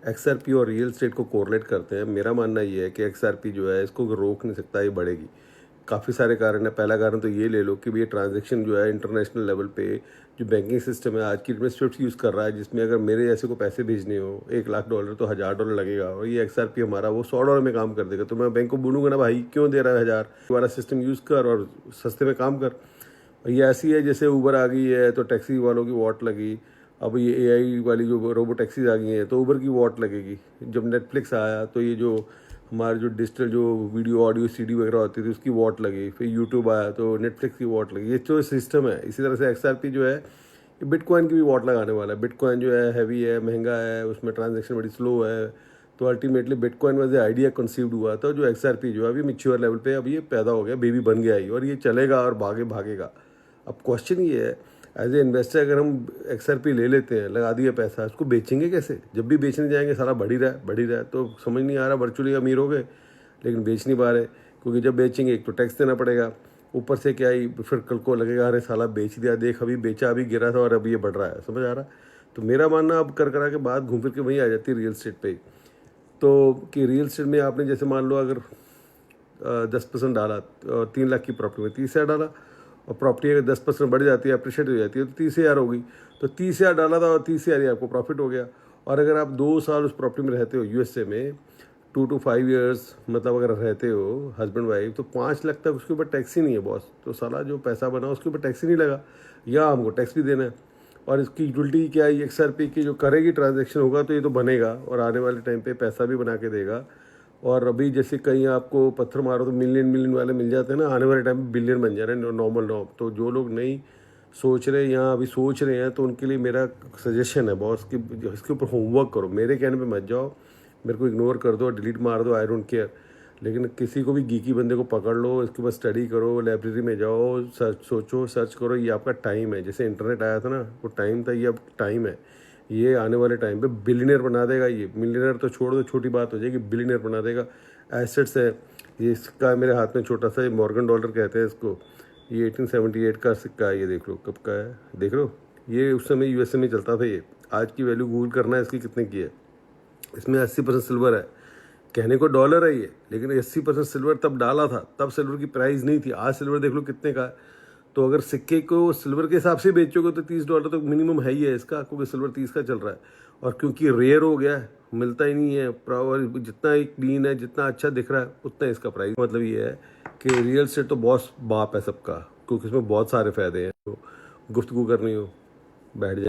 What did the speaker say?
XRP और real estate को correlate करते हैं। मेरा मानना ये है कि XRP जो है इसको रोक नहीं सकता, ये बढ़ेगी। काफ़ी सारे कारण है। पहला कारण तो ये ले लो कि भैया ट्रांजैक्शन जो है इंटरनेशनल लेवल पे जो बैंकिंग सिस्टम है आज की डेट में स्विफ्ट यूज़ कर रहा है, जिसमें अगर मेरे जैसे को पैसे भेजने हो $1,00,000 तो $1,000 लगेगा, और ये XRP हमारा वो $100 में काम कर देगा। तो मैं बैंक को बोलूँगा ना भाई क्यों दे रहा है 1,000, हमारा सिस्टम यूज़ कर और सस्ते में काम कर। और ये ऐसी है जैसे उबर आ गई है तो टैक्सी वालों की वॉट लगी, अब ये AI वाली जो रोबो टैक्सीज आ गई हैं तो उबर की वॉट लगेगी। जब नेटफ्लिक्स आया तो ये जो हमारे जो डिजिटल जो वीडियो ऑडियो CD वगैरह होती थी उसकी वॉट लगी, फिर यूट्यूब आया तो नेटफ्लिक्स की वॉट लगी। ये जो सिस्टम है, इसी तरह से XRP जो है ये बिटकॉइन की भी वॉट लगाने वाला है। बिटकॉइन जो है हैवी है, महंगा है, उसमें ट्रांजेक्शन बड़ी स्लो है, तो अल्टीमेटली बिटकॉइन वैसे आइडिया कंसीव्ड हुआ था। जो XRP जो है अभी मिच्योर लेवल पे अभी ये पैदा हो गया, बेबी बन गया ही, और ये चलेगा और भागेगा। अब क्वेश्चन ये है, एज ए इन्वेस्टर अगर हम XRP ले लेते हैं, लगा दिया पैसा, उसको बेचेंगे कैसे? जब भी बेचने जाएंगे सारा बढ़ ही रहा है, तो समझ नहीं आ रहा। वर्चुअली अमीर हो गए लेकिन बेच नहीं पा रहे, क्योंकि जब बेचेंगे एक तो टैक्स देना पड़ेगा, ऊपर से क्या ही फिर कल को लगेगा अरे साला बेच दिया, देख अभी बेचा, अभी गिरा था और अभी ये बढ़ रहा है। समझ आ रहा? तो मेरा मानना अब कर करा के बाद घूम फिर के वहीं आ जाती है रियल स्टेट पे। तो कि रियल स्टेट में आपने जैसे मान लो अगर 10% डाला और 3 लाख की प्रॉपर्टी में 30,000 डाला, और प्रॉपर्टी अगर 10% बढ़ जाती है, अप्रिशिएट हो जाती है, तो 30,000 होगी। तो 30,000 डाला था और 30,000 ही आपको प्रॉफिट हो गया। और अगर आप 2 साल उस प्रॉपर्टी में रहते हो USA में, 2 to 5 ईयर्स मतलब अगर रहते हो हस्बैंड वाइफ, तो 5 लाख तक उसके ऊपर टैक्स ही नहीं है बॉस। तो साला जो पैसा बना उसके ऊपर टैक्स ही नहीं लगा, या हमको टैक्स भी देना है। और इसकी यूटिलिटी क्या है, XRP की जो करेगी ट्रांजैक्शन होगा तो ये तो बनेगा और आने वाले टाइम पे पैसा भी बना के देगा। और अभी जैसे कहीं आपको पत्थर मारो तो मिलियन वाले मिल जाते हैं ना, आने वाले टाइम में बिलियन बन जा रहे हैं नॉर्मल नॉर्म। तो जो लोग नहीं सोच रहे या अभी सोच रहे हैं तो उनके लिए मेरा सजेशन है बॉस कि इसके ऊपर होमवर्क करो। मेरे कहने पे मत जाओ, मेरे को इग्नोर कर दो, डिलीट मार दो, आई डोंट केयर। लेकिन किसी को भी गीकी बंदे को पकड़ लो, इसके बाद स्टडी करो, लाइब्रेरी में जाओ, सर्च करो। ये आपका टाइम है, जैसे इंटरनेट आया था ना वो टाइम था, ये अब टाइम है। ये आने वाले टाइम पे बिलियनर बना देगा। ये मिलियनर तो छोड़ दो, छोटी बात हो जाएगी, बिलियनर बना देगा। एसेट्स है ये, इसका मेरे हाथ में छोटा सा, ये मॉर्गन डॉलर कहते हैं इसको। ये 1878 का सिक्का है, ये देख लो कब का है, देख लो। ये उस समय USA में चलता था। ये आज की वैल्यू गूगल करना है इसकी कितने की है। इसमें 80% सिल्वर है, कहने को डॉलर है ये, लेकिन 80% सिल्वर तब डाला था, तब सिल्वर की प्राइस नहीं थी। आज सिल्वर देख लो कितने का है। तो अगर सिक्के को सिल्वर के हिसाब से बेचोगे तो $30 तो मिनिमम है ही है इसका, क्योंकि सिल्वर 30 का चल रहा है। और क्योंकि रेयर हो गया है, मिलता ही नहीं है, और जितना एक क्लीन है, जितना अच्छा दिख रहा है, उतना इसका प्राइस। मतलब ये है कि रियल स्टेट तो बॉस बाप है सबका, क्योंकि इसमें बहुत सारे फायदे हैं। तो गुफ्तगू करनी हो बैठ जाए।